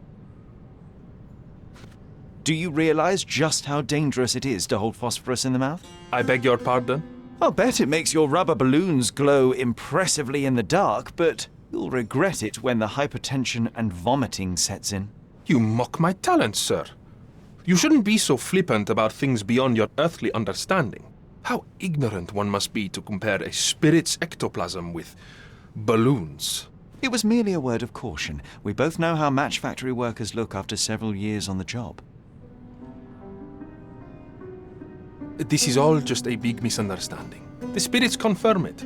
Do you realize just how dangerous it is to hold phosphorus in the mouth? I beg your pardon? I'll bet it makes your rubber balloons glow impressively in the dark, but you'll regret it when the hypertension and vomiting sets in. You mock my talents, sir. You shouldn't be so flippant about things beyond your earthly understanding. How ignorant one must be to compare a spirit's ectoplasm with balloons. It was merely a word of caution. We both know how match factory workers look after several years on the job. This is all just a big misunderstanding. The spirits confirm it.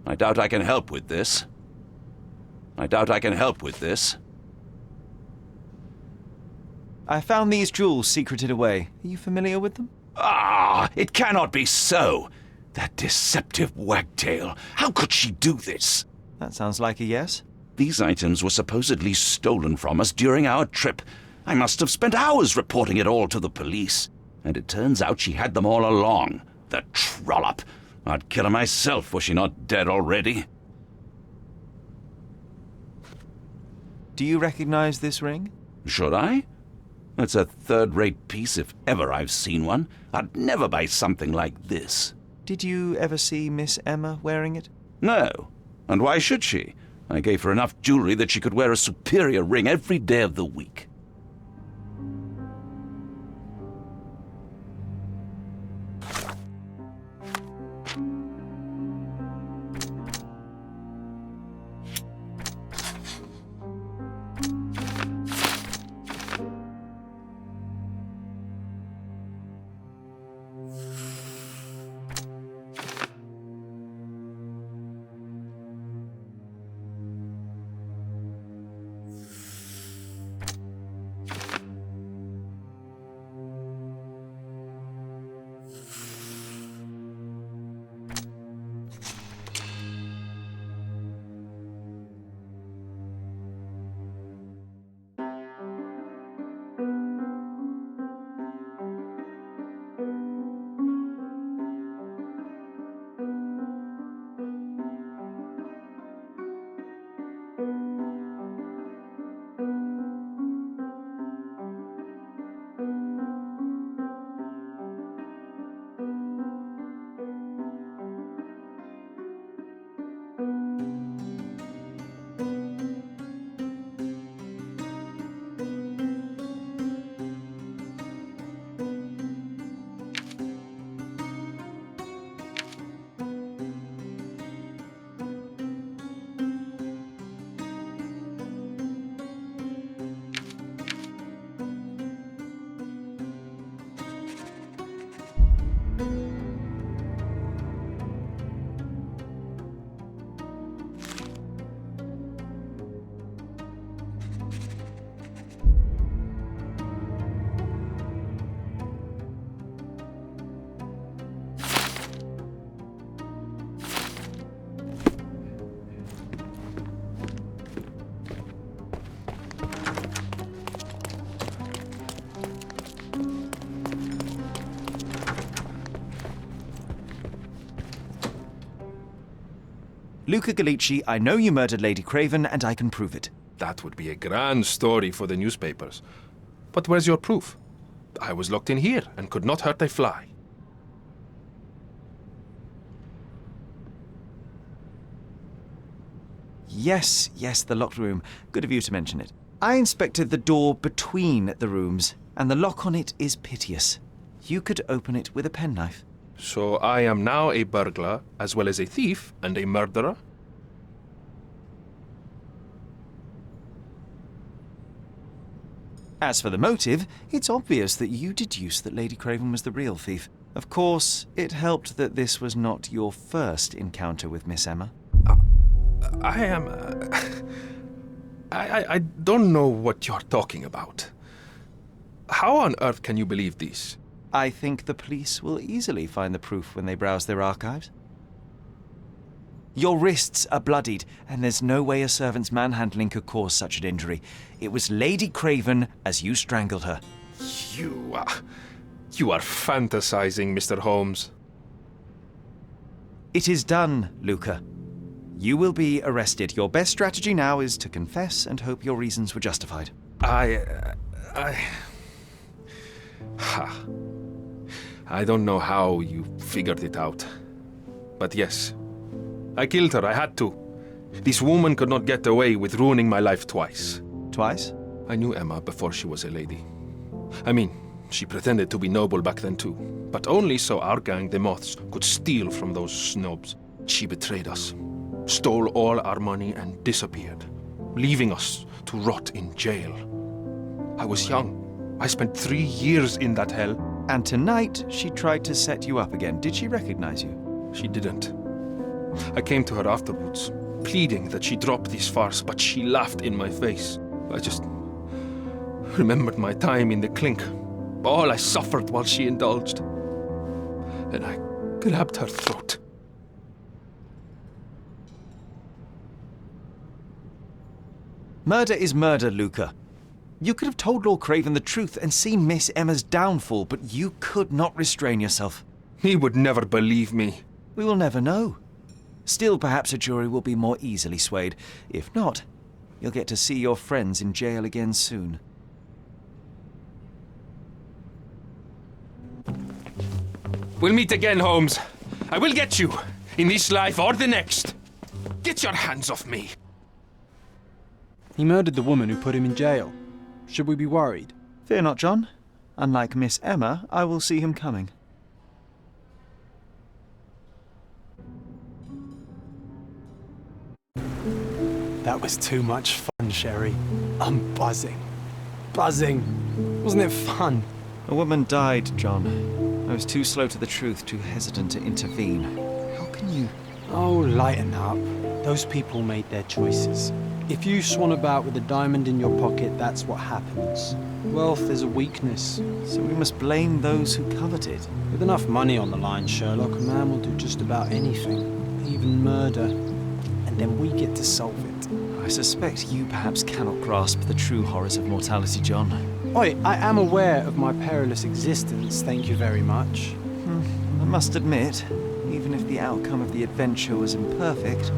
I doubt I can help with this. I found these jewels secreted away. Are you familiar with them? Ah, it cannot be so. That deceptive wagtail. How could she do this? That sounds like a yes. These items were supposedly stolen from us during our trip. I must have spent hours reporting it all to the police. And it turns out she had them all along. The trollop. I'd kill her myself were she not dead already. Do you recognize this ring? Should I? It's a third-rate piece if ever I've seen one. I'd never buy something like this. Did you ever see Miss Emma wearing it? No. And why should she? I gave her enough jewelry that she could wear a superior ring every day of the week. Luca Gallici, I know you murdered Lady Craven, and I can prove it. That would be a grand story for the newspapers. But where's your proof? I was locked in here and could not hurt a fly. Yes, the locked room. Good of you to mention it. I inspected the door between the rooms, and the lock on it is piteous. You could open it with a penknife. So I am now a burglar, as well as a thief and a murderer? As for the motive, it's obvious that you deduced that Lady Craven was the real thief. Of course, it helped that this was not your first encounter with Miss Emma. I don't know what you're talking about. How on earth can you believe this? I think the police will easily find the proof when they browse their archives. Your wrists are bloodied, and there's no way a servant's manhandling could cause such an injury. It was Lady Craven as you strangled her. You are fantasizing, Mr. Holmes. It is done, Luca. You will be arrested. Your best strategy now is to confess and hope your reasons were justified. I don't know how you figured it out. But yes, I killed her. I had to. This woman could not get away with ruining my life twice. Twice? I knew Emma before she was a lady. I mean, she pretended to be noble back then too. But only so our gang, the Moths, could steal from those snobs. She betrayed us, stole all our money and disappeared, leaving us to rot in jail. I was young. I spent 3 years in that hell. And tonight, she tried to set you up again. Did she recognize you? She didn't. I came to her afterwards, pleading that she drop this farce, but she laughed in my face. I just remembered my time in the clink, all I suffered while she indulged. Then I grabbed her throat. Murder is murder, Luca. You could have told Lord Craven the truth and seen Miss Emma's downfall, but you could not restrain yourself. He would never believe me. We will never know. Still, perhaps a jury will be more easily swayed. If not, you'll get to see your friends in jail again soon. We'll meet again, Holmes. I will get you, in this life or the next. Get your hands off me. He murdered the woman who put him in jail. Should we be worried? Fear not, John. Unlike Miss Emma, I will see him coming. That was too much fun, Sherry. I'm buzzing. Buzzing. Wasn't it fun? A woman died, John. I was too slow to the truth, too hesitant to intervene. How can you... Oh, lighten up. Those people made their choices. If you swan about with a diamond in your pocket, that's what happens. Wealth is a weakness. So we must blame those who covet it. With enough money on the line, Sherlock, a man will do just about anything. Even murder. And then we get to solve it. I suspect you perhaps cannot grasp the true horrors of mortality, John. Oi, I am aware of my perilous existence, thank you very much. I must admit, even if the outcome of the adventure was imperfect,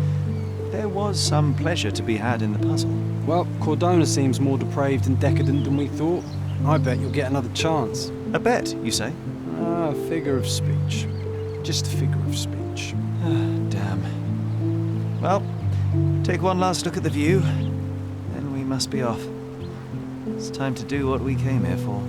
there was some pleasure to be had in the puzzle. Well, Cordona seems more depraved and decadent than we thought. I bet you'll get another chance. A bet, you say? A figure of speech. Just a figure of speech. Damn. Well, take one last look at the view, then we must be off. It's time to do what we came here for.